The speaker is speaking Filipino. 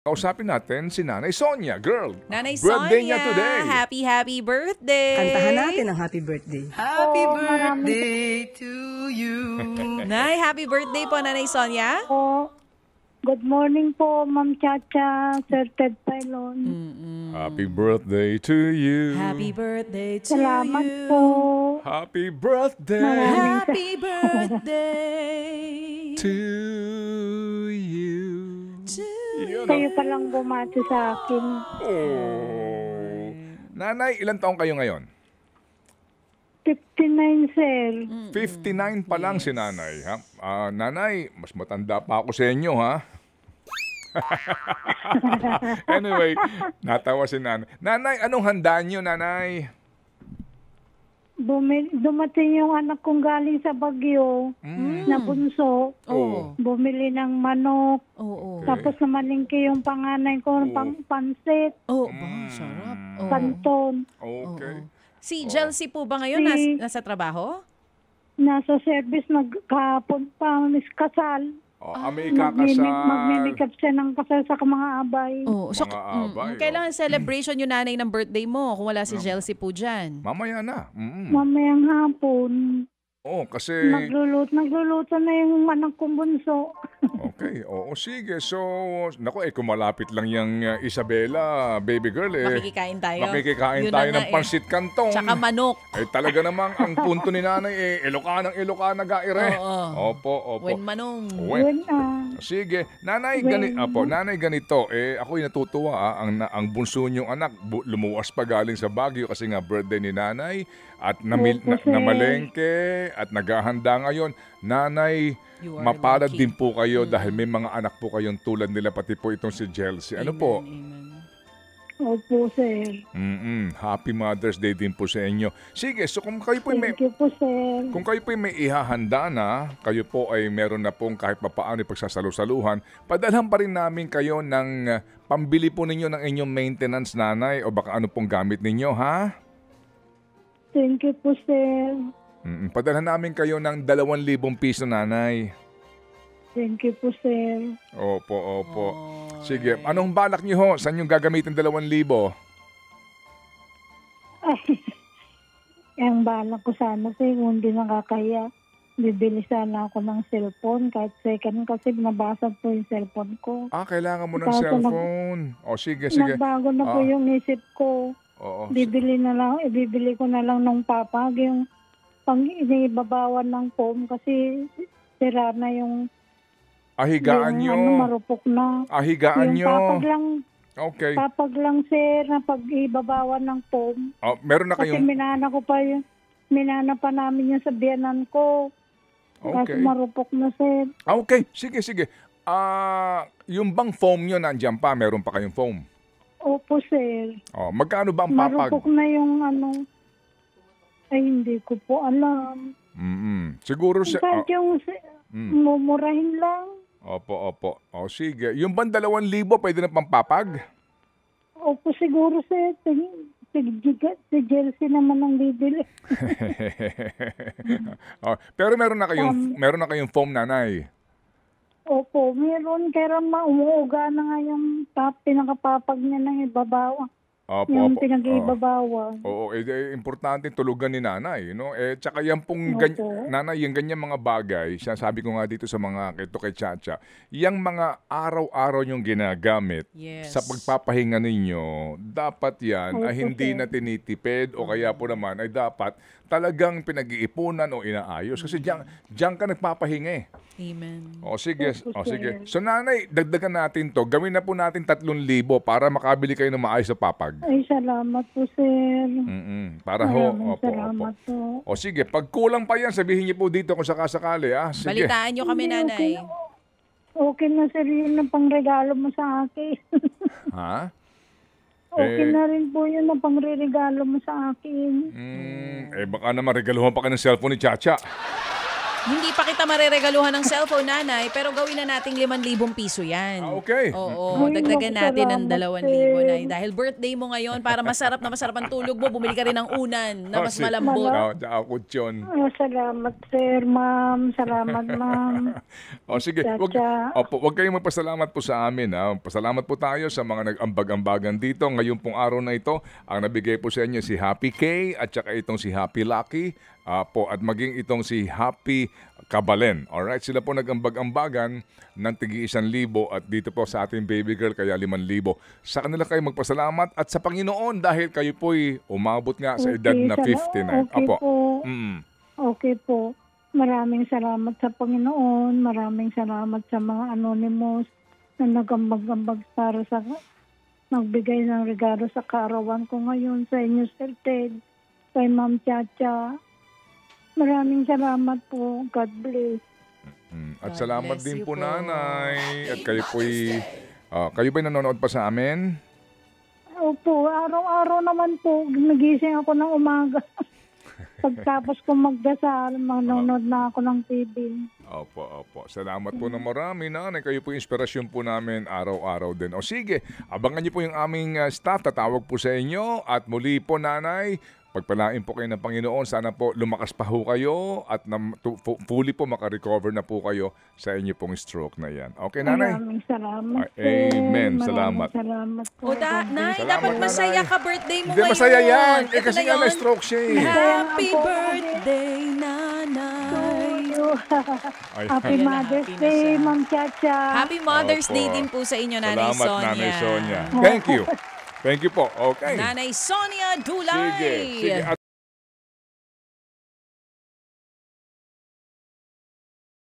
Kausapin natin si Nanay Sonia, girl. Nanay Birthday Sonia, niya today. happy birthday. Kantahan natin ang happy birthday. Happy birthday to you. Nay, happy birthday po, Nanay Sonia. Po. Good morning po, Ma'am Chacha, Sir Ted Pailon. Happy birthday to you. Happy birthday to Salamat you. po. Happy birthday Happy birthday to you. Yun, Kayo palang bumati sa akin. oh. Nanay, ilang taong kayo ngayon? 59, sir. 59 pa lang si Nanay. Ha? Nanay, mas matanda pa ako sa inyo, ha? Anyway, natawa si Nanay. Nanay, anong handa niyo, Nanay? Dumating yung anak kong galing sa Baguio na bunso. Oo. Bumili ng manok. Oo. Tapos namalingki yung panganay ko ng pansit, Oh, sarap. Oo. kanton. Okay. Si Jelcy po ba ngayon nasa trabaho? Nasa service, nagkahapon pa, kasal. May kakasal. Magmimikap siya ng kasal sa mga abay. Oh, so, Mga abay, kailangan celebration yung nanay ng birthday mo kung wala si Jelcy po dyan. Mamaya na. Mamayang hapon, Kasi... nagluluto na yung anak kong bunso. Okay, oo, sige. So, naku, kung malapit lang yung Isabela, baby girl, Makikikain tayo. makikikain Yun tayo na ng nga pansit kantong. Tsaka manok. Talaga namang ang punto ni Nanay, Ilocana gaire. Oo. Opo. When manong. Yun Sige, Nanay, ganito. Ako'y natutuwa, ang bunso niyong anak, lumuwas pa galing sa Baguio kasi nga birthday ni Nanay at namalengke at naghahanda ngayon. Nanay, You are mapalad lucky. din po kayo dahil may mga anak po kayong tulad nila, pati po itong si Jelcy. Ano po? Amen. Opo, sir. Happy Mother's Day din po sa inyo. Sige, so kung kayo po may... Thank you po, sir. Kung kayo po may ihahanda na, kayo po ay meron na pong kahit papaano ipagsasalu-saluhan, padalhan pa rin namin kayo ng pambili po ninyo ng inyong maintenance, Nanay, o baka ano pong gamit ninyo, ha? Thank you po, sir. Padalhan namin kayo ng 2,000 piso, Nanay. Thank you po, sir. Opo. Sige, anong balak niyo ho? Saan yung gagamitin 2,000? Ang balak ko sana, sir, kung hindi nakakaya, bibili sana ako ng cellphone, kahit second, kasi nabasag po yung cellphone ko. Kailangan mo ng Kaso cellphone. Sige. Nagbago na po yung isip ko. Oo. Ibibili ko na lang ng papag, yung pang inibabawan ng foam, kasi sira na yung Higaan nyo. marupok na. Higaan Yung nyo. papag lang, Okay. papag lang, sir, na pag-ibabawan ng foam. Meron na Kasi kayong... minana pa namin yung sa biyanan ko. Kasi Okay. marupok na, sir. Okay. Sige. Yung bang foam nyo nandiyan pa? Meron pa kayong foam? Opo, sir. Magkano ba ang papag? Marupok na yung ay hindi ko po alam. Siguro siya... Kahit yung mumurahin lang. Opo. Sige. Yung bang 2,000 pwede na pampapag? Opo, siguro, sir. Si Jelcy naman ang bibili. Pero meron na kayong foam, Nanay. Opo, meron. Kaya umuuga na nga yung pinakapapag niya ng ibabawa. Yung pinag-ibabawa. Oo, importante tulugan ni Nanay, no? Tsaka yan pong Nanay, yung ganyan mga bagay, sabi ko nga dito sa mga kay Chacha, yung mga araw-araw yung ginagamit sa pagpapahinga ninyo, dapat yan ay hindi na tinitipid o kaya po naman ay dapat talagang pinag-iipunan o inaayos kasi diyan ka nagpapahinga eh. Amen. Sige. So Nanay, dagdagan natin to. Gawin na po natin 3,000 para makabili kayo ng maayos na papag. Ay, salamat po, sir. Para Salamat po. Sige, pag kulang pa yan, sabihin niyo po dito kung sakasakali. Sige. Balitaan nyo kami, Nanay. Okay na, sir, yun ang pangregalo mo sa akin. Ha? Okay na rin po yun ang pangregalo mo sa akin. Baka naman regaluhan pa ka ng cellphone ni Chacha. Hindi pa kita mareregaluhan ng cellphone, nanay, pero gawin na nating 5,000 piso yan. Okay. Oo, Ay, dagdagan naku, natin ng salamat, 2,000, nay. eh. Dahil birthday mo ngayon, para masarap ang tulog mo, bumili ka rin ng unan na mas Oh, malambot. Ako yun. Salamat, sir, ma'am. Salamat, ma'am. O sige, Chacha. wag kayong magpasalamat po sa amin. Ha? Pasalamat po tayo sa mga nag-ambag-ambagan dito. Ngayon pong araw na ito, ang nabigay po sa inyo si Happy K at saka itong si Happy Lucky po, at maging itong si Happy Kabalen. Alright, sila po nag-ambag-ambagan ng tigi 1,000 at dito po sa ating baby girl kaya 5,000. Sa kanila kayo magpasalamat at sa Panginoon dahil kayo po'y umabot nga sa edad na 59. Okay Apo. po. Mm. Okay po. Maraming salamat sa Panginoon. Maraming salamat sa mga anonymous na nagambag-ambag para sa nagbigay ng regalo sa kaarawan ko ngayon sa inyo, Sir Ted, kay Ma'am Chacha. Maraming salamat po. God bless. At God salamat bless din you po, po. nanay. At kayo po'y kayo ba'y nanonood pa sa amin? Opo, araw-araw naman po. Nagising ako ng umaga. Pagtapos ko magdasal, manonood na ako ng TV. Opo. Salamat po ng marami, nanay. Kayo po yung inspirasyon po namin araw-araw din. O sige, abangan niyo po yung aming staff. Tatawag po sa inyo. At muli po, nanay, pagpalain po kayo ng Panginoon. Sana po lumakas pa ho kayo at fully po makarecover na po kayo sa inyo pong stroke na yan. Okay, nanay? Maraming salamat. Amen. Sir. Salamat. Maraming salamat po. O nay, Salamat, dapat nanay. masaya ka birthday mo Hindi, ngayon. masaya yan. Ito Kasi na nga yun. na-stroke siya eh. Happy birthday, nanay. Ay, Happy Ayan na, Mother's happy na Day, siya. Ma'am Chacha. Happy Mother's Opo. Day din po sa inyo, Nanay Salamat, Sonia. Nanay Sonia. Thank you. Thank you po. Okay. Nanay Sonia Dulay. Sige.